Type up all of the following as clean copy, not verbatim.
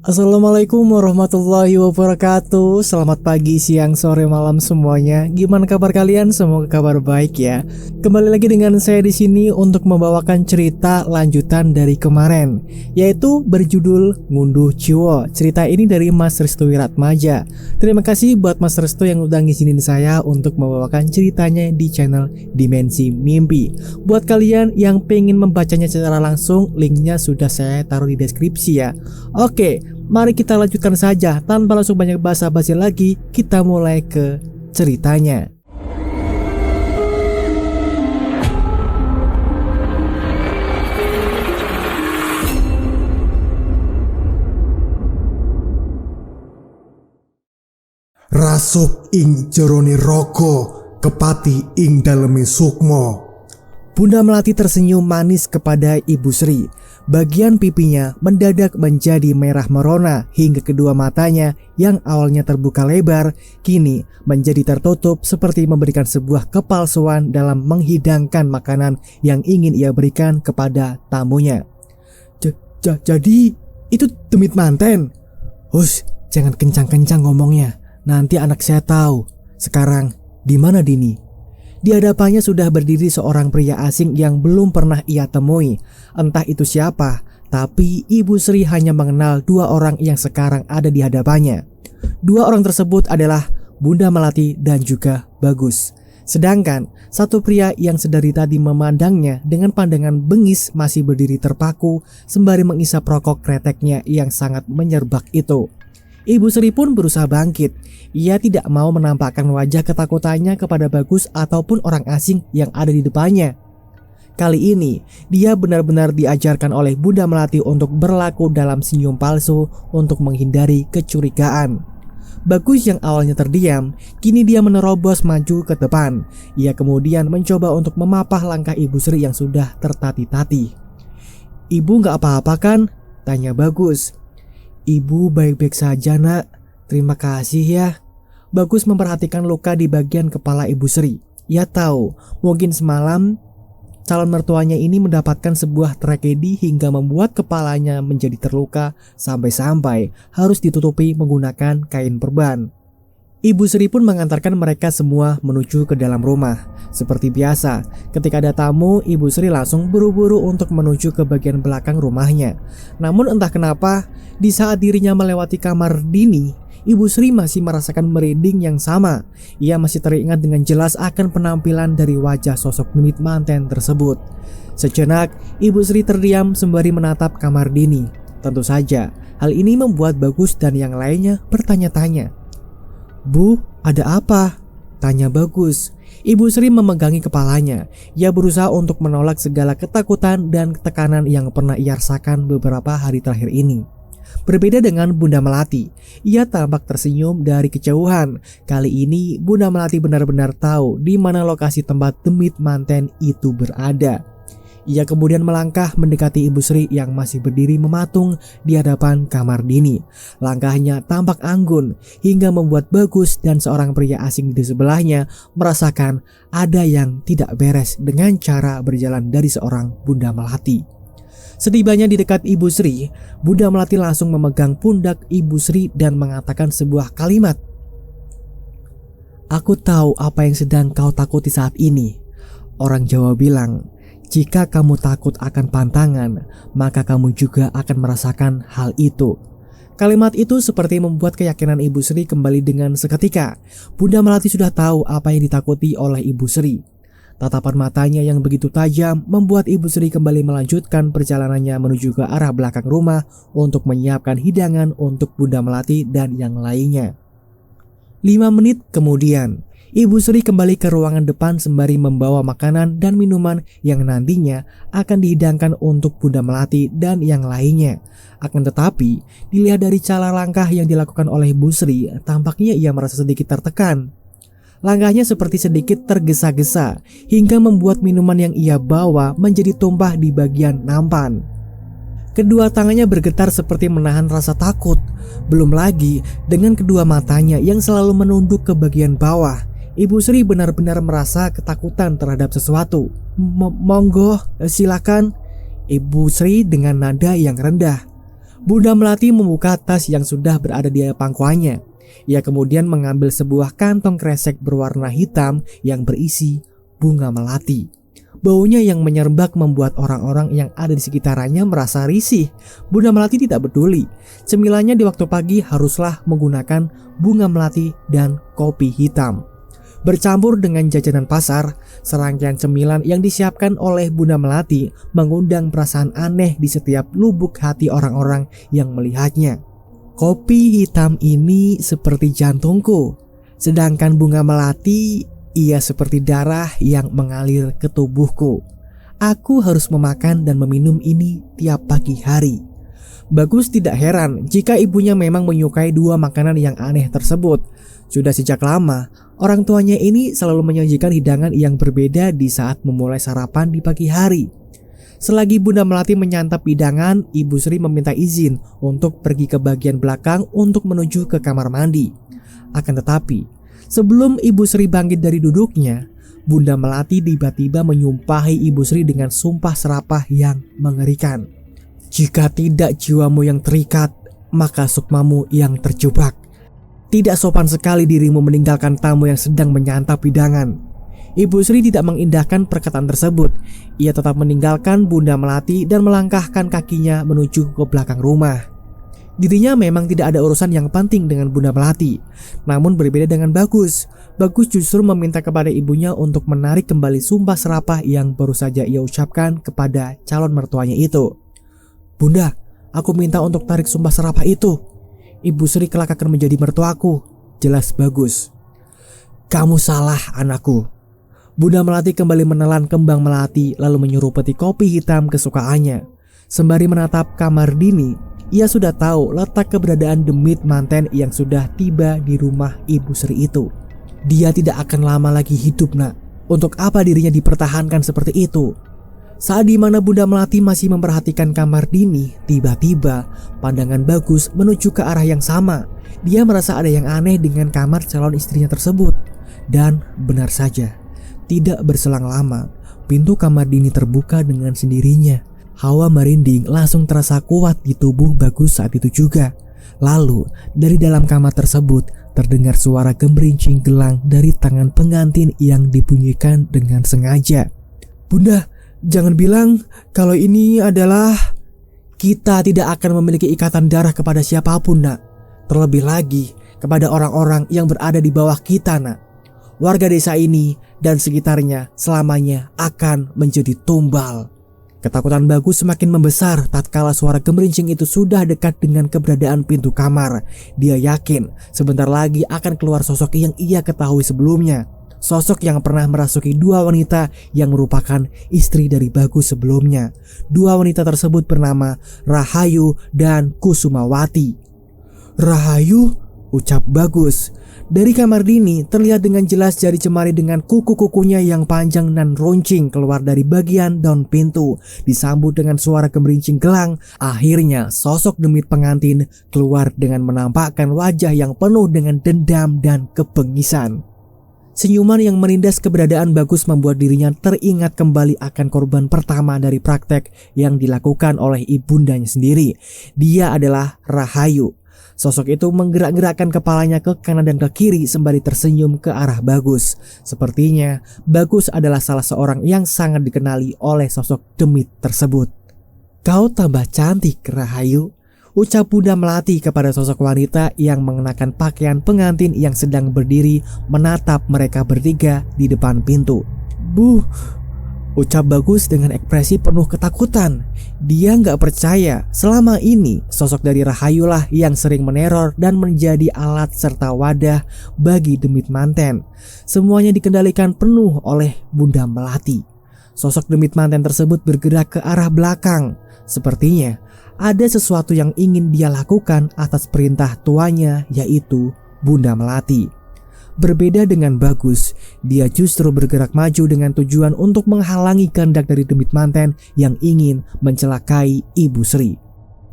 Assalamualaikum warahmatullahi wabarakatuh. Selamat pagi, siang, sore, malam semuanya. Gimana kabar kalian? Semoga kabar baik ya. Kembali lagi dengan saya di sini untuk membawakan cerita lanjutan dari kemarin, yaitu berjudul Ngunduh Ciwo. Cerita ini dari Mas Restu Wiratmaja. Terima kasih buat Mas Restu yang udah ngizinin saya untuk membawakan ceritanya di channel Dimensi Mimpi. Buat kalian yang pengen membacanya secara langsung, linknya sudah saya taruh di deskripsi ya. Oke, mari kita lanjutkan saja. Tanpa langsung banyak basa-basi lagi, kita mulai ke ceritanya. Rasuk ing jerone roko, kepati ing daleme sukmo. Bunda Melati tersenyum manis kepada Ibu Sri. Bagian pipinya mendadak menjadi merah merona hingga kedua matanya yang awalnya terbuka lebar kini menjadi tertutup seperti memberikan sebuah kepalsuan dalam menghidangkan makanan yang ingin ia berikan kepada tamunya. Jadi itu demit manten? Hus, jangan kencang-kencang ngomongnya. Nanti anak saya tahu. Sekarang di mana Dini? Di hadapannya sudah berdiri seorang pria asing yang belum pernah ia temui. Entah itu siapa, tapi Ibu Sri hanya mengenal dua orang yang sekarang ada di hadapannya. Dua orang tersebut adalah Bunda Melati dan juga Bagus. Sedangkan satu pria yang sedari tadi memandangnya dengan pandangan bengis masih berdiri terpaku sembari mengisap rokok kreteknya yang sangat menyerbak itu. Ibu Sri pun berusaha bangkit. Ia tidak mau menampakkan wajah ketakutannya kepada Bagus ataupun orang asing yang ada di depannya. Kali ini, dia benar-benar diajarkan oleh Bunda Melati untuk berlaku dalam senyum palsu untuk menghindari kecurigaan. Bagus yang awalnya terdiam, kini dia menerobos maju ke depan. Ia kemudian mencoba untuk memapah langkah Ibu Sri yang sudah tertati-tati. "Ibu gak apa-apa kan?" tanya Bagus. "Ibu baik-baik saja nak, terima kasih ya." Bagus memperhatikan luka di bagian kepala Ibu Sri. Ia tahu mungkin semalam calon mertuanya ini mendapatkan sebuah tragedi hingga membuat kepalanya menjadi terluka sampai-sampai harus ditutupi menggunakan kain perban. Ibu Sri pun mengantarkan mereka semua menuju ke dalam rumah. Seperti biasa, ketika ada tamu, Ibu Sri langsung buru-buru untuk menuju ke bagian belakang rumahnya. Namun entah kenapa, di saat dirinya melewati kamar Dini, Ibu Sri masih merasakan merinding yang sama. Ia masih teringat dengan jelas akan penampilan dari wajah sosok demit manten tersebut. Sejenak, Ibu Sri terdiam sembari menatap kamar Dini. Tentu saja, hal ini membuat Bagus dan yang lainnya bertanya-tanya. "Bu, ada apa?" tanya Bagus. Ibu Sri memegangi kepalanya. Ia berusaha untuk menolak segala ketakutan dan tekanan yang pernah ia rasakan beberapa hari terakhir ini. Berbeda dengan Bunda Melati, ia tampak tersenyum dari kejauhan. Kali ini Bunda Melati benar-benar tahu di mana lokasi tempat demit manten itu berada. Ia kemudian melangkah mendekati Ibu Sri yang masih berdiri mematung di hadapan kamar Dini. Langkahnya tampak anggun hingga membuat Bagus dan seorang pria asing di sebelahnya merasakan ada yang tidak beres dengan cara berjalan dari seorang Bunda Melati. Setibanya di dekat Ibu Sri, Bunda Melati langsung memegang pundak Ibu Sri dan mengatakan sebuah kalimat. "Aku tahu apa yang sedang kau takuti saat ini." Orang Jawa bilang, "Jika kamu takut akan pantangan, maka kamu juga akan merasakan hal itu." Kalimat itu seperti membuat keyakinan Ibu Sri kembali dengan seketika. Bunda Melati sudah tahu apa yang ditakuti oleh Ibu Sri. Tatapan matanya yang begitu tajam membuat Ibu Sri kembali melanjutkan perjalanannya menuju ke arah belakang rumah untuk menyiapkan hidangan untuk Bunda Melati dan yang lainnya. 5 menit kemudian, Ibu Sri kembali ke ruangan depan sembari membawa makanan dan minuman yang nantinya akan dihidangkan untuk Bunda Melati dan yang lainnya. Akan tetapi, dilihat dari cara langkah yang dilakukan oleh Ibu Sri, tampaknya ia merasa sedikit tertekan. Langkahnya seperti sedikit tergesa-gesa hingga membuat minuman yang ia bawa menjadi tumpah di bagian nampan. Kedua tangannya bergetar seperti menahan rasa takut. Belum lagi dengan kedua matanya yang selalu menunduk ke bagian bawah. Ibu Sri benar-benar merasa ketakutan terhadap sesuatu. "Monggo, silakan." Ibu Sri dengan nada yang rendah. Bunda Melati membuka tas yang sudah berada di pangkuannya. Ia kemudian mengambil sebuah kantong kresek berwarna hitam yang berisi bunga melati. Baunya yang menyerbak membuat orang-orang yang ada di sekitarnya merasa risih. Bunda Melati tidak peduli. Cemilannya di waktu pagi haruslah menggunakan bunga melati dan kopi hitam. Bercampur dengan jajanan pasar, serangkaian cemilan yang disiapkan oleh Bunda Melati mengundang perasaan aneh di setiap lubuk hati orang-orang yang melihatnya. Kopi hitam ini seperti jantungku, sedangkan bunga melati ia seperti darah yang mengalir ke tubuhku. Aku harus memakan dan meminum ini tiap pagi hari. Bagus tidak heran jika ibunya memang menyukai dua makanan yang aneh tersebut. Sudah sejak lama, orang tuanya ini selalu menyajikan hidangan yang berbeda di saat memulai sarapan di pagi hari. Selagi Bunda Melati menyantap hidangan, Ibu Sri meminta izin untuk pergi ke bagian belakang untuk menuju ke kamar mandi. Akan tetapi, sebelum Ibu Sri bangkit dari duduknya, Bunda Melati tiba-tiba menyumpahi Ibu Sri dengan sumpah serapah yang mengerikan. Jika tidak jiwamu yang terikat, maka sukmamu yang terjebak. Tidak sopan sekali dirimu meninggalkan tamu yang sedang menyantap hidangan. Ibu Sri tidak mengindahkan perkataan tersebut. Ia tetap meninggalkan Bunda Melati dan melangkahkan kakinya menuju ke belakang rumah. Dirinya memang tidak ada urusan yang penting dengan Bunda Melati. Namun berbeda dengan Bagus. Bagus justru meminta kepada ibunya untuk menarik kembali sumpah serapah yang baru saja ia ucapkan kepada calon mertuanya itu. Bunda, aku minta untuk tarik sumpah serapah itu. Ibu Sri kelak akan menjadi mertuaku, jelas Bagus. Kamu salah, anakku. Bunda Melati kembali menelan kembang melati lalu menyurupeti kopi hitam kesukaannya. Sembari menatap kamar Dini, ia sudah tahu letak keberadaan demit manten yang sudah tiba di rumah Ibu Sri itu. Dia tidak akan lama lagi hidup, nak. Untuk apa dirinya dipertahankan seperti itu? Saat di mana Bunda Melati masih memperhatikan kamar Dini, tiba-tiba pandangan Bagus menuju ke arah yang sama. Dia merasa ada yang aneh dengan kamar calon istrinya tersebut. Dan benar saja, tidak berselang lama, pintu kamar Dini terbuka dengan sendirinya. Hawa merinding langsung terasa kuat di tubuh Bagus saat itu juga. Lalu dari dalam kamar tersebut terdengar suara gemerincing gelang dari tangan pengantin yang dibunyikan dengan sengaja. Bunda, jangan bilang kalau ini adalah... Kita tidak akan memiliki ikatan darah kepada siapapun, nak. Terlebih lagi kepada orang-orang yang berada di bawah kita, nak. Warga desa ini dan sekitarnya selamanya akan menjadi tumbal. Ketakutan Bagus semakin membesar tatkala suara gemerincing itu sudah dekat dengan keberadaan pintu kamar. Dia yakin sebentar lagi akan keluar sosok yang ia ketahui sebelumnya. Sosok yang pernah merasuki dua wanita yang merupakan istri dari Bagus sebelumnya. Dua wanita tersebut bernama Rahayu dan Kusumawati. Rahayu, ucap Bagus. Dari kamar Dini terlihat dengan jelas jari cemari dengan kuku-kukunya yang panjang dan runcing keluar dari bagian daun pintu. Disambut dengan suara gemerincing gelang. Akhirnya sosok demit pengantin keluar dengan menampakkan wajah yang penuh dengan dendam dan kebengisan. Senyuman yang menindas keberadaan Bagus membuat dirinya teringat kembali akan korban pertama dari praktek yang dilakukan oleh ibundanya sendiri. Dia adalah Rahayu. Sosok itu menggerak-gerakkan kepalanya ke kanan dan ke kiri sembari tersenyum ke arah Bagus. Sepertinya Bagus adalah salah seorang yang sangat dikenali oleh sosok demit tersebut. Kau tambah cantik, Rahayu, ucap Bunda Melati kepada sosok wanita yang mengenakan pakaian pengantin yang sedang berdiri menatap mereka bertiga di depan pintu. Bu, ucap Bagus dengan ekspresi penuh ketakutan. Dia nggak percaya selama ini sosok dari Rahayu lah yang sering meneror dan menjadi alat serta wadah bagi demit manten. Semuanya dikendalikan penuh oleh Bunda Melati. Sosok demit manten tersebut bergerak ke arah belakang. Sepertinya ada sesuatu yang ingin dia lakukan atas perintah tuanya, yaitu Bunda Melati. Berbeda dengan Bagus, dia justru bergerak maju dengan tujuan untuk menghalangi kehendak dari demit manten yang ingin mencelakai Ibu Sri.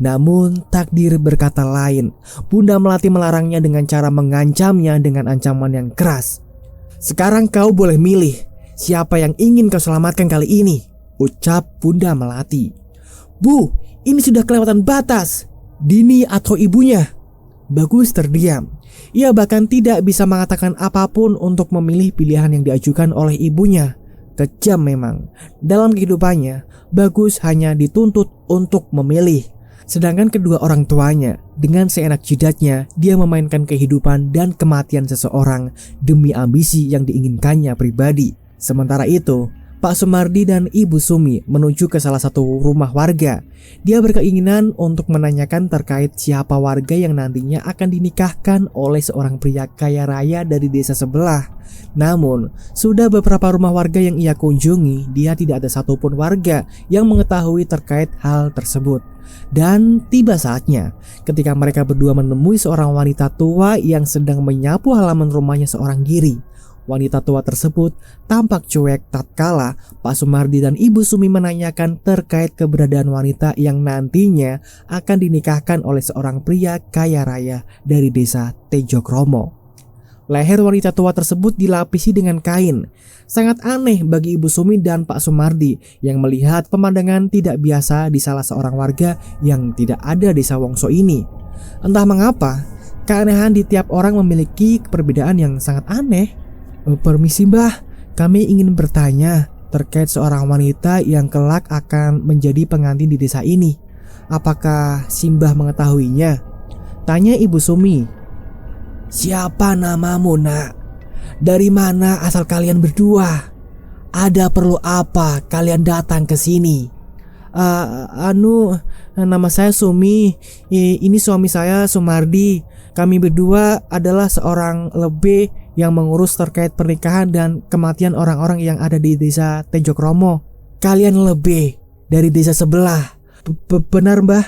Namun takdir berkata lain. Bunda Melati melarangnya dengan cara mengancamnya dengan ancaman yang keras. Sekarang kau boleh milih siapa yang ingin kau selamatkan kali ini, ucap Bunda Melati. Bu, ini sudah kelewatan batas, Dini atau ibunya? Bagus terdiam. Ia bahkan tidak bisa mengatakan apapun untuk memilih pilihan yang diajukan oleh ibunya. Kejam memang. Dalam kehidupannya, Bagus hanya dituntut untuk memilih. Sedangkan kedua orang tuanya, dengan seenak jidatnya, dia memainkan kehidupan dan kematian seseorang demi ambisi yang diinginkannya pribadi. Sementara itu, Pak Sumardi dan Ibu Sumi menuju ke salah satu rumah warga. Dia berkeinginan untuk menanyakan terkait siapa warga yang nantinya akan dinikahkan oleh seorang pria kaya raya dari desa sebelah. Namun, sudah beberapa rumah warga yang ia kunjungi, dia tidak ada satupun warga yang mengetahui terkait hal tersebut. Dan tiba saatnya ketika mereka berdua menemui seorang wanita tua yang sedang menyapu halaman rumahnya seorang diri. Wanita tua tersebut tampak cuek tatkala Pak Sumardi dan Ibu Sumi menanyakan terkait keberadaan wanita yang nantinya akan dinikahkan oleh seorang pria kaya raya dari desa Tejokromo. Leher wanita tua tersebut dilapisi dengan kain. Sangat aneh bagi Ibu Sumi dan Pak Sumardi yang melihat pemandangan tidak biasa di salah seorang warga yang tidak ada di desa Wongso ini. Entah mengapa, keanehan di tiap orang memiliki perbedaan yang sangat aneh. Permisi Mbah, kami ingin bertanya terkait seorang wanita yang kelak akan menjadi pengantin di desa ini. Apakah Simbah mengetahuinya? Tanya Ibu Sumi. Siapa namamu nak? Dari mana asal kalian berdua? Ada perlu apa kalian datang ke sini? Nama saya Sumi. Ini suami saya Sumardi. Kami berdua adalah seorang lebe yang mengurus terkait pernikahan dan kematian orang-orang yang ada di desa Tejokromo. Kalian lebe dari desa sebelah? Benar Mbah.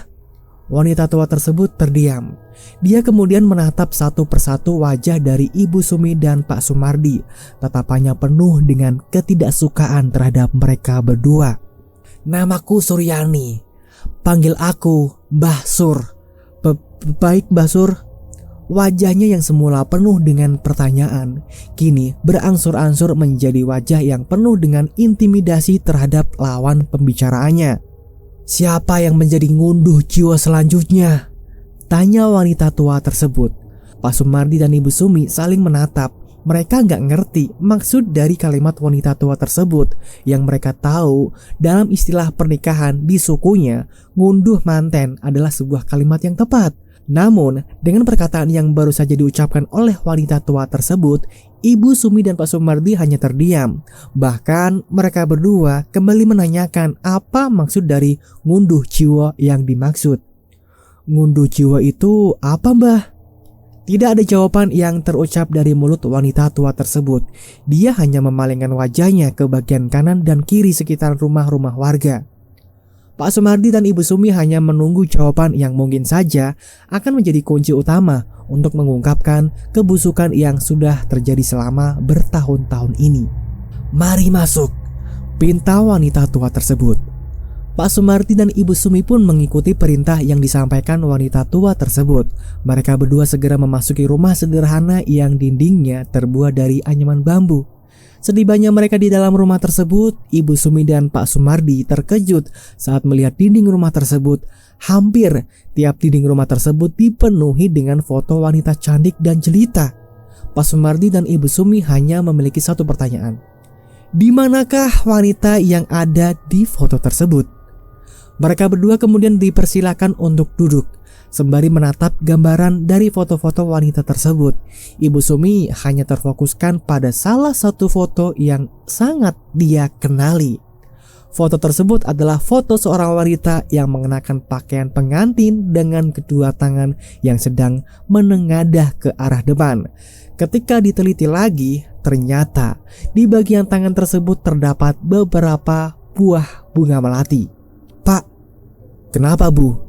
Wanita tua tersebut terdiam. Dia kemudian menatap satu persatu wajah dari Ibu Sumi dan Pak Sumardi. Tatapannya penuh dengan ketidaksukaan terhadap mereka berdua. Namaku Suryani. Panggil aku Mbah Sur. Baik Mbah Sur. Wajahnya yang semula penuh dengan pertanyaan, kini berangsur-angsur menjadi wajah yang penuh dengan intimidasi terhadap lawan pembicaraannya. Siapa yang menjadi ngunduh jiwa selanjutnya? Tanya wanita tua tersebut. Pak Sumardi dan Ibu Sumi saling menatap. Mereka nggak ngerti maksud dari kalimat wanita tua tersebut. Yang mereka tahu dalam istilah pernikahan di sukunya, ngunduh manten adalah sebuah kalimat yang tepat. Namun, dengan perkataan yang baru saja diucapkan oleh wanita tua tersebut, Ibu Sumi dan Pak Sumardi hanya terdiam. Bahkan mereka berdua kembali menanyakan apa maksud dari ngunduh jiwa yang dimaksud. Ngunduh jiwa itu apa Mbah? Tidak ada jawaban yang terucap dari mulut wanita tua tersebut. Dia hanya memalingkan wajahnya ke bagian kanan dan kiri sekitar rumah-rumah warga. Pak Sumardi dan Ibu Sumi hanya menunggu jawaban yang mungkin saja akan menjadi kunci utama untuk mengungkapkan kebusukan yang sudah terjadi selama bertahun-tahun ini. Mari masuk, pinta wanita tua tersebut. Pak Sumardi dan Ibu Sumi pun mengikuti perintah yang disampaikan wanita tua tersebut. Mereka berdua segera memasuki rumah sederhana yang dindingnya terbuat dari anyaman bambu. Setibanya mereka di dalam rumah tersebut, Ibu Sumi dan Pak Sumardi terkejut saat melihat dinding rumah tersebut. Hampir tiap dinding rumah tersebut dipenuhi dengan foto wanita cantik dan jelita. Pak Sumardi dan Ibu Sumi hanya memiliki satu pertanyaan. Di manakah wanita yang ada di foto tersebut? Mereka berdua kemudian dipersilakan untuk duduk sembari menatap gambaran dari foto-foto wanita tersebut. Ibu Sumi hanya terfokuskan pada salah satu foto yang sangat dia kenali. Foto tersebut adalah foto seorang wanita yang mengenakan pakaian pengantin dengan kedua tangan yang sedang menengadah ke arah depan. Ketika diteliti lagi, ternyata di bagian tangan tersebut terdapat beberapa buah bunga melati. Pak, kenapa Bu?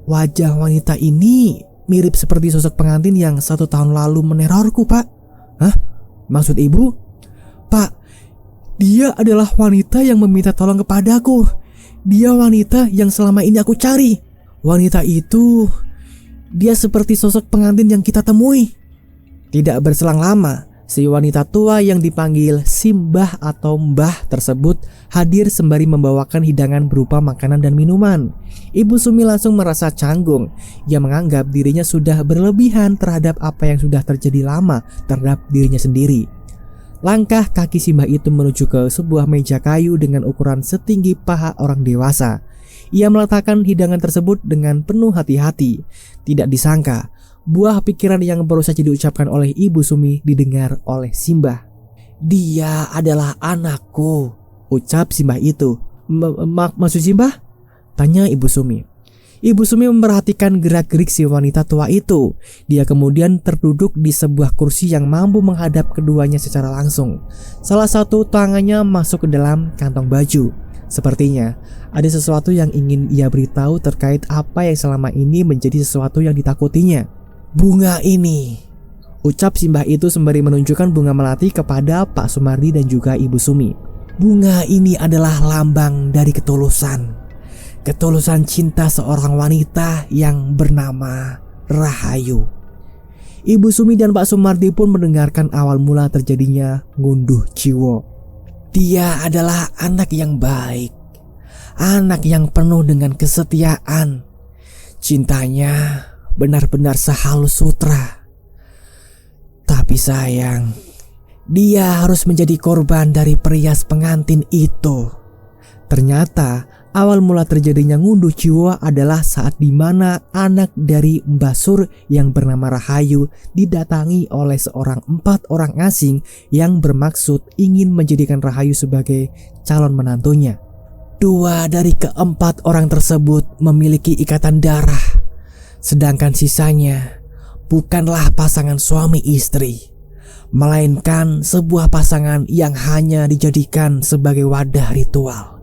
Wajah wanita ini mirip seperti sosok pengantin yang 1 tahun lalu menerorku, Pak. Hah? Maksud Ibu? Pak, dia adalah wanita yang meminta tolong kepadaku. Dia wanita yang selama ini aku cari. Wanita itu, dia seperti sosok pengantin yang kita temui. Tidak berselang lama, Si wanita tua yang dipanggil Simbah atau Mbah tersebut hadir sembari membawakan hidangan berupa makanan dan minuman. Ibu Sumi langsung merasa canggung. Ia menganggap dirinya sudah berlebihan terhadap apa yang sudah terjadi lama terhadap dirinya sendiri. Langkah kaki Simbah itu menuju ke sebuah meja kayu dengan ukuran setinggi paha orang dewasa. Ia meletakkan hidangan tersebut dengan penuh hati-hati. Tidak disangka, buah pikiran yang baru saja diucapkan oleh Ibu Sumi didengar oleh Simbah. "Dia adalah anakku," ucap Simbah itu. Maksud Simbah?" tanya Ibu Sumi. Ibu Sumi memperhatikan gerak-gerik si wanita tua itu. Dia kemudian terduduk di sebuah kursi yang mampu menghadap keduanya secara langsung. Salah satu tangannya masuk ke dalam kantong baju. Sepertinya ada sesuatu yang ingin ia beritahu terkait apa yang selama ini menjadi sesuatu yang ditakutinya. "Bunga ini," ucap Simbah itu sembari menunjukkan bunga melati kepada Pak Sumardi dan juga Ibu Sumi. "Bunga ini adalah lambang dari ketulusan cinta seorang wanita yang bernama Rahayu." Ibu Sumi dan Pak Sumardi pun mendengarkan awal mula terjadinya ngunduh jiwa. "Dia adalah anak yang baik, anak yang penuh dengan kesetiaan. Cintanya benar-benar sehalus sutra. Tapi sayang, dia harus menjadi korban dari perias pengantin itu." Ternyata awal mula terjadinya ngunduh jiwa adalah saat dimana anak dari Mbah Sur yang bernama Rahayu didatangi oleh seorang 4 orang asing yang bermaksud ingin menjadikan Rahayu sebagai calon menantunya. 2 dari ke-4 orang tersebut memiliki ikatan darah, sedangkan sisanya bukanlah pasangan suami istri, melainkan sebuah pasangan yang hanya dijadikan sebagai wadah ritual,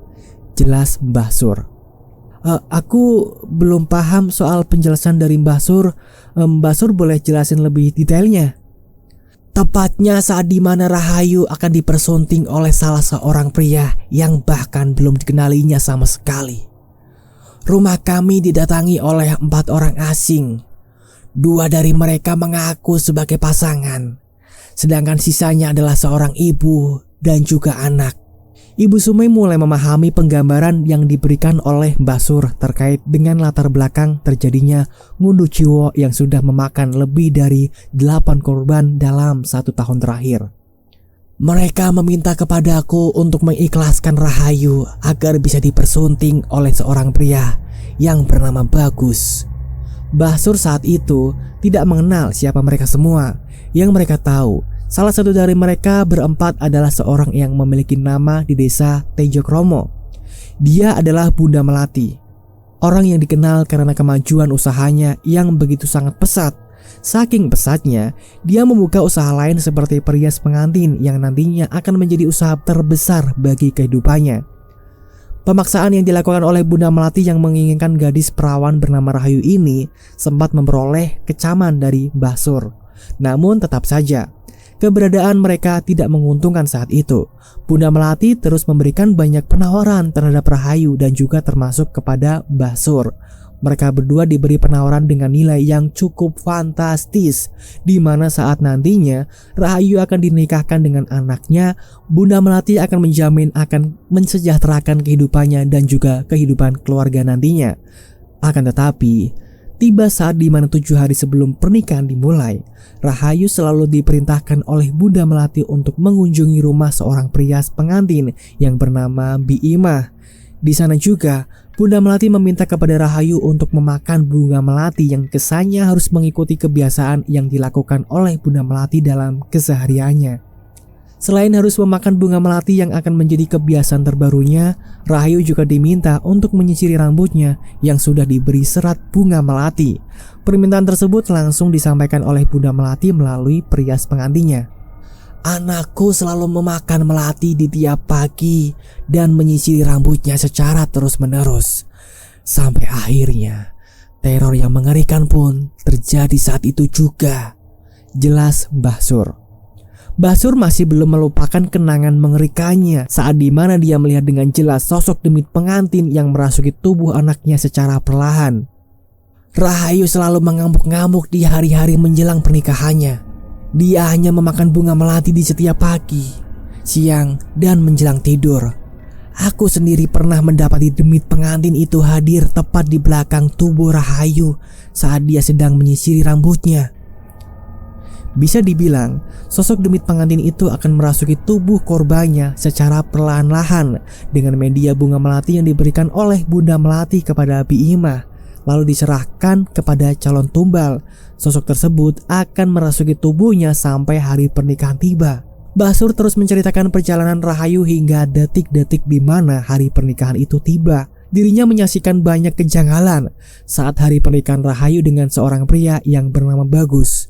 jelas Mbah Sur. Aku belum paham soal penjelasan dari Mbah Sur. Mbah Sur boleh jelasin lebih detailnya?" "Tepatnya saat dimana Rahayu akan dipersunting oleh salah seorang pria yang bahkan belum dikenalinya sama sekali. Rumah kami didatangi oleh 4 orang asing. 2 dari mereka mengaku sebagai pasangan, sedangkan sisanya adalah seorang ibu dan juga anak." Ibu Sumi mulai memahami penggambaran yang diberikan oleh Mbah Sur terkait dengan latar belakang terjadinya ngunduh jiwa yang sudah memakan lebih dari 8 korban dalam 1 tahun terakhir. "Mereka meminta kepadaku untuk mengikhlaskan Rahayu agar bisa dipersunting oleh seorang pria yang bernama Bagus." Mbah Sur saat itu tidak mengenal siapa mereka semua. Yang mereka tahu, salah satu dari mereka berempat adalah seorang yang memiliki nama di desa Tejokromo. Dia adalah Bunda Melati, orang yang dikenal karena kemajuan usahanya yang begitu sangat pesat. Saking pesatnya, dia membuka usaha lain seperti perias pengantin yang nantinya akan menjadi usaha terbesar bagi kehidupannya. Pemaksaan yang dilakukan oleh Bunda Melati yang menginginkan gadis perawan bernama Rahayu ini sempat memperoleh kecaman dari Mbah Sur. Namun tetap saja, keberadaan mereka tidak menguntungkan saat itu. Bunda Melati terus memberikan banyak penawaran terhadap Rahayu dan juga termasuk kepada Mbah Sur. Mereka berdua diberi penawaran dengan nilai yang cukup fantastis, di mana saat nantinya Rahayu akan dinikahkan dengan anaknya, Bunda Melati akan menjamin akan mensejahterakan kehidupannya dan juga kehidupan keluarga nantinya. Akan tetapi, tiba saat di mana 7 hari sebelum pernikahan dimulai, Rahayu selalu diperintahkan oleh Bunda Melati untuk mengunjungi rumah seorang perias pengantin yang bernama Bi Imah. Di sana juga, Bunda Melati meminta kepada Rahayu untuk memakan bunga melati yang kesannya harus mengikuti kebiasaan yang dilakukan oleh Bunda Melati dalam kesehariannya. Selain harus memakan bunga melati yang akan menjadi kebiasaan terbarunya, Rahayu juga diminta untuk menyisiri rambutnya yang sudah diberi serat bunga melati. Permintaan tersebut langsung disampaikan oleh Bunda Melati melalui perias pengantinnya. "Anakku selalu memakan melati di tiap pagi dan menyisiri rambutnya secara terus-menerus. Sampai akhirnya teror yang mengerikan pun terjadi saat itu juga," jelas Mbah Sur. Mbah Sur masih belum melupakan kenangan mengerikannya saat dimana dia melihat dengan jelas sosok demit pengantin yang merasuki tubuh anaknya secara perlahan. Rahayu selalu mengamuk-ngamuk di hari-hari menjelang pernikahannya. Dia hanya memakan bunga melati di setiap pagi, siang, dan menjelang tidur. Aku sendiri pernah mendapati demit pengantin itu hadir tepat di belakang tubuh Rahayu saat dia sedang menyisiri rambutnya. Bisa dibilang, sosok demit pengantin itu akan merasuki tubuh korbannya secara perlahan-lahan dengan media bunga melati yang diberikan oleh Bunda Melati kepada Bi Imah, lalu diserahkan kepada calon tumbal. Sosok tersebut akan merasuki tubuhnya sampai hari pernikahan tiba. Mbah Sur terus menceritakan perjalanan Rahayu hingga detik-detik di mana hari pernikahan itu tiba. Dirinya menyaksikan banyak kejanggalan saat hari pernikahan Rahayu dengan seorang pria yang bernama Bagus.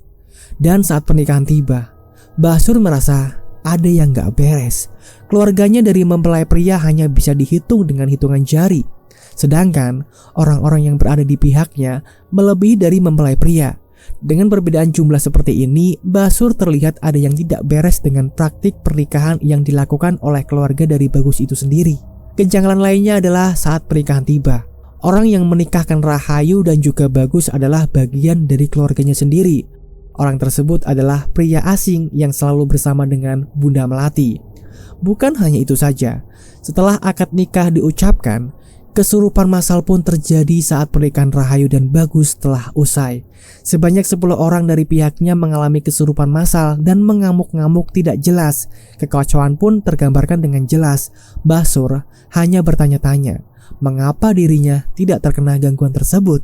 Dan saat pernikahan tiba, Mbah Sur merasa ada yang gak beres. Keluarganya dari mempelai pria hanya bisa dihitung dengan hitungan jari, sedangkan orang-orang yang berada di pihaknya melebihi dari mempelai pria. Dengan perbedaan jumlah seperti ini, Mbah Sur terlihat ada yang tidak beres dengan praktik pernikahan yang dilakukan oleh keluarga dari Bagus itu sendiri. Kejanggalan lainnya adalah saat pernikahan tiba, orang yang menikahkan Rahayu dan juga Bagus adalah bagian dari keluarganya sendiri. Orang tersebut adalah pria asing yang selalu bersama dengan Bunda Melati. Bukan hanya itu saja, setelah akad nikah diucapkan, kesurupan massal pun terjadi saat pernikahan Rahayu dan Bagus telah usai. Sebanyak 10 orang dari pihaknya mengalami kesurupan massal dan mengamuk-ngamuk tidak jelas. Kekacauan pun tergambarkan dengan jelas. Mbah Sur hanya bertanya-tanya, mengapa dirinya tidak terkena gangguan tersebut.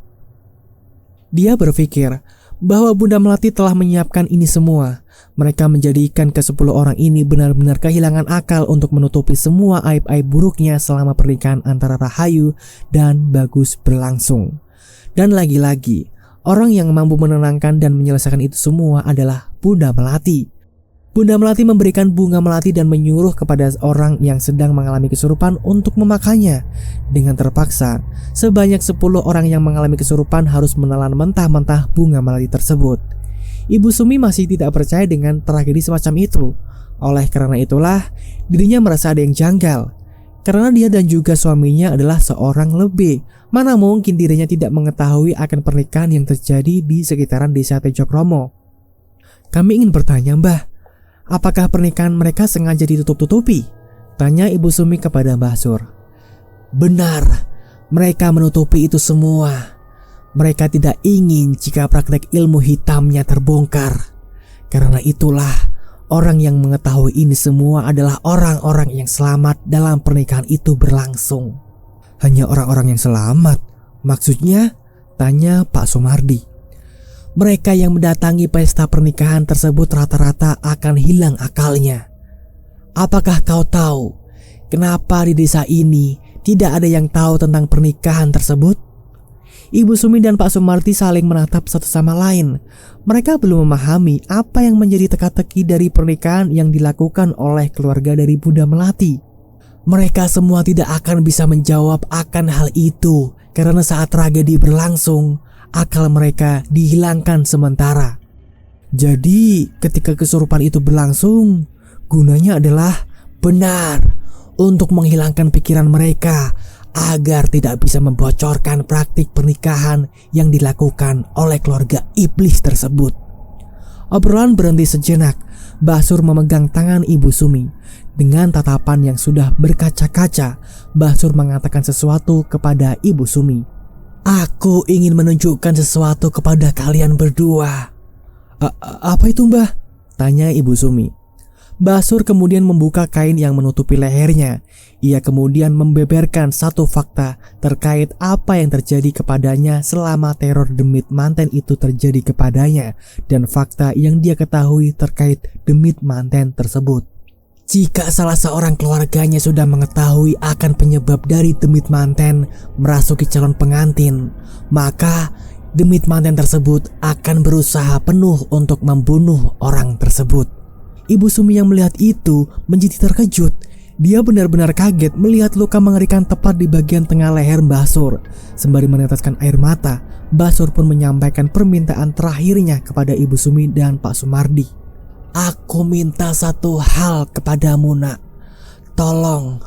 Dia berpikir bahwa Bunda Melati telah menyiapkan ini semua. Mereka menjadikan ke-10 orang ini benar-benar kehilangan akal untuk menutupi semua aib-aib buruknya selama pernikahan antara Rahayu dan Bagus berlangsung. Dan lagi-lagi, orang yang mampu menenangkan dan menyelesaikan itu semua adalah Bunda Melati. Bunda Melati memberikan bunga melati dan menyuruh kepada orang yang sedang mengalami kesurupan untuk memakannya. Dengan terpaksa, sebanyak 10 orang yang mengalami kesurupan harus menelan mentah-mentah bunga melati tersebut. Ibu Sumi masih tidak percaya dengan tragedi semacam itu. Oleh karena itulah, dirinya merasa ada yang janggal. Karena dia dan juga suaminya adalah seorang lebih. Mana mungkin dirinya tidak mengetahui akan pernikahan yang terjadi di sekitaran desa Tejokromo. Kami ingin bertanya, Mbah, apakah pernikahan mereka sengaja ditutup-tutupi? Tanya Ibu Sumi kepada Mbah Sur. Benar, mereka menutupi itu semua. Mereka tidak ingin jika praktek ilmu hitamnya terbongkar. Karena itulah, orang yang mengetahui ini semua adalah orang-orang yang selamat dalam pernikahan itu berlangsung. Hanya orang-orang yang selamat? Maksudnya? Tanya Pak Sumardi. Mereka yang mendatangi pesta pernikahan tersebut rata-rata akan hilang akalnya. Apakah kau tahu kenapa di desa ini tidak ada yang tahu tentang pernikahan tersebut? Ibu Sumi dan Pak Sumardi saling menatap satu sama lain. Mereka belum memahami apa yang menjadi teka-teki dari pernikahan yang dilakukan oleh keluarga dari Bunda Melati. Mereka semua tidak akan bisa menjawab akan hal itu karena saat tragedi berlangsung, akal mereka dihilangkan sementara. Jadi ketika kesurupan itu berlangsung, gunanya adalah benar untuk menghilangkan pikiran mereka agar tidak bisa membocorkan praktik pernikahan yang dilakukan oleh keluarga iblis tersebut. Obrolan berhenti sejenak. Mbah Sur memegang tangan Ibu Sumi. Dengan tatapan yang sudah berkaca-kaca, Mbah Sur mengatakan sesuatu kepada Ibu Sumi. Aku ingin menunjukkan sesuatu kepada kalian berdua. Apa itu, Mbah? Tanya Ibu Sumi. Mbah Sur kemudian membuka kain yang menutupi lehernya. Ia kemudian membeberkan satu fakta terkait apa yang terjadi kepadanya selama teror demit manten itu terjadi kepadanya, dan fakta yang dia ketahui terkait demit manten tersebut. Jika salah seorang keluarganya sudah mengetahui akan penyebab dari demit manten merasuki calon pengantin, maka demit manten tersebut akan berusaha penuh untuk membunuh orang tersebut. Ibu Sumi yang melihat itu menjadi terkejut. Dia benar-benar kaget melihat luka mengerikan tepat di bagian tengah leher Mbah Sur. Sembari meneteskan air mata, Mbah Sur pun menyampaikan permintaan terakhirnya kepada Ibu Sumi dan Pak Sumardi. Aku minta satu hal kepadamu, Nak. Tolong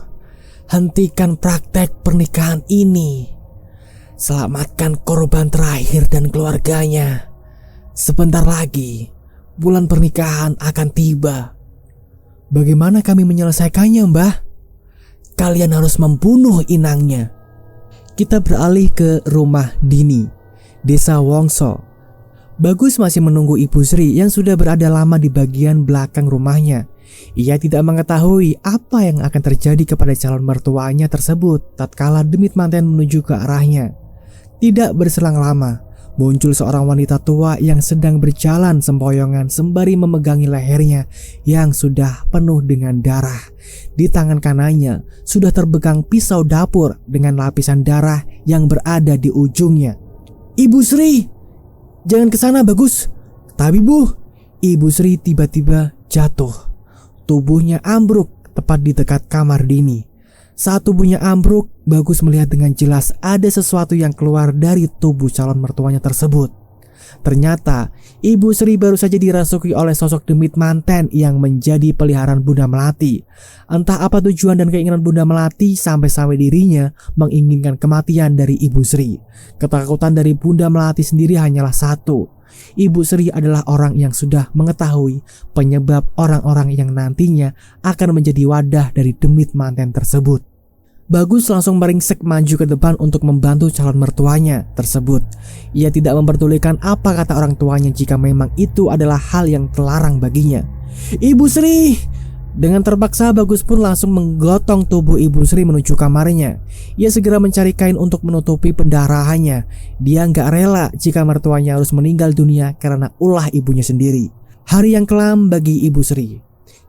hentikan praktek pernikahan ini. Selamatkan korban terakhir dan keluarganya. Sebentar lagi bulan pernikahan akan tiba. Bagaimana kami menyelesaikannya, Mbah? Kalian harus membunuh inangnya. Kita beralih ke rumah Dini, Desa Wongso. Bagus masih menunggu Ibu Sri yang sudah berada lama di bagian belakang rumahnya. Ia tidak mengetahui apa yang akan terjadi kepada calon mertuanya tersebut tatkala demit manten menuju ke arahnya. Tidak berselang lama, muncul seorang wanita tua yang sedang berjalan sempoyongan sembari memegangi lehernya yang sudah penuh dengan darah. Di tangan kanannya sudah terpegang pisau dapur dengan lapisan darah yang berada di ujungnya. "Ibu Sri, jangan ke sana, Bagus." Tapi Bu, Ibu Sri tiba-tiba jatuh. Tubuhnya ambruk tepat di dekat kamar Dini. Saat tubuhnya ambruk, Bagus melihat dengan jelas ada sesuatu yang keluar dari tubuh calon mertuanya tersebut. Ternyata Ibu Sri baru saja dirasuki oleh sosok demit manten yang menjadi peliharaan Bunda Melati. Entah apa tujuan dan keinginan Bunda Melati sampai-sampai dirinya menginginkan kematian dari Ibu Sri. Ketakutan dari Bunda Melati sendiri hanyalah satu. Ibu Sri adalah orang yang sudah mengetahui penyebab orang-orang yang nantinya akan menjadi wadah dari demit manten tersebut. Bagus langsung meringsek maju ke depan untuk membantu calon mertuanya tersebut. Ia tidak memperdulikan apa kata orang tuanya jika memang itu adalah hal yang terlarang baginya. "Ibu Sri!" Dengan terpaksa Bagus pun langsung menggotong tubuh Ibu Sri menuju kamarnya. Ia segera mencari kain untuk menutupi pendarahannya. Dia gak rela jika mertuanya harus meninggal dunia karena ulah ibunya sendiri. Hari yang kelam bagi Ibu Sri.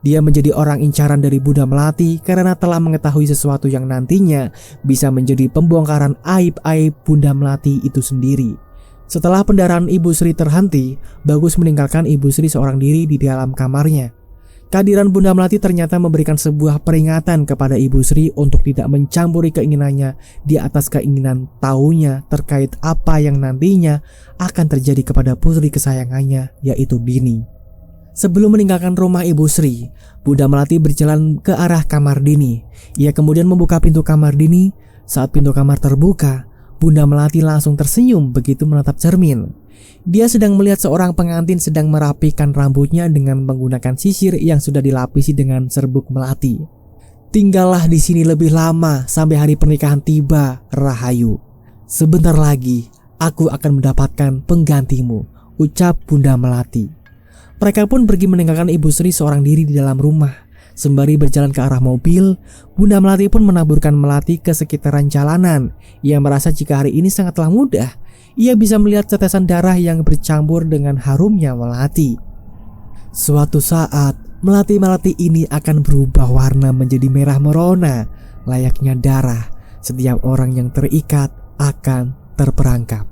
Dia menjadi orang incaran dari Bunda Melati karena telah mengetahui sesuatu yang nantinya bisa menjadi pembongkaran aib-aib Bunda Melati itu sendiri. Setelah pendarahan Ibu Sri terhenti, Bagus meninggalkan Ibu Sri seorang diri di dalam kamarnya. Kehadiran Bunda Melati ternyata memberikan sebuah peringatan kepada Ibu Sri untuk tidak mencampuri keinginannya di atas keinginan taunya terkait apa yang nantinya akan terjadi kepada putri kesayangannya, yaitu Dini. Sebelum meninggalkan rumah Ibu Sri, Bunda Melati berjalan ke arah kamar Dini. Ia kemudian membuka pintu kamar Dini. Saat pintu kamar terbuka, Bunda Melati langsung tersenyum begitu menatap cermin. Dia sedang melihat seorang pengantin sedang merapikan rambutnya dengan menggunakan sisir yang sudah dilapisi dengan serbuk melati. "Tinggallah di sini lebih lama sampai hari pernikahan tiba, Rahayu. Sebentar lagi aku akan mendapatkan penggantimu," ucap Bunda Melati. Mereka pun pergi meninggalkan Ibu Sri seorang diri di dalam rumah. Sembari berjalan ke arah mobil, Bunda Melati pun menaburkan melati ke sekitaran jalanan. Ia merasa jika hari ini sangatlah mudah. Ia bisa melihat tetesan darah yang bercampur dengan harumnya melati. Suatu saat, melati-melati ini akan berubah warna menjadi merah merona, layaknya darah. Setiap orang yang terikat akan terperangkap.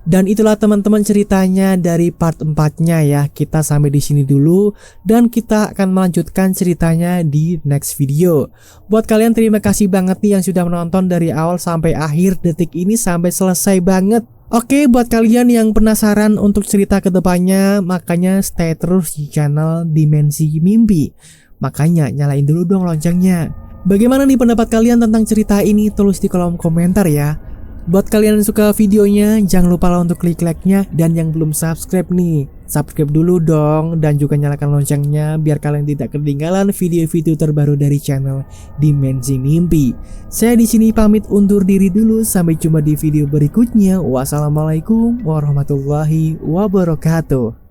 Dan itulah teman-teman ceritanya dari part 4-nya ya. Kita sampai di sini dulu dan kita akan melanjutkan ceritanya di next video. Buat kalian terima kasih banget nih yang sudah menonton dari awal sampai akhir detik ini sampai selesai banget. Oke, buat kalian yang penasaran untuk cerita kedepannya, makanya stay terus di channel Dimensi Mimpi. Makanya nyalain dulu dong loncengnya. Bagaimana nih pendapat kalian tentang cerita ini? Tulis di kolom komentar ya. Buat kalian yang suka videonya, jangan lupa lah untuk klik like-nya. Dan yang belum subscribe nih, subscribe dulu dong. Dan juga nyalakan loncengnya biar kalian tidak ketinggalan video-video terbaru dari channel Dimensi Mimpi. Saya di sini pamit undur diri dulu. Sampai jumpa di video berikutnya. Wassalamualaikum warahmatullahi wabarakatuh.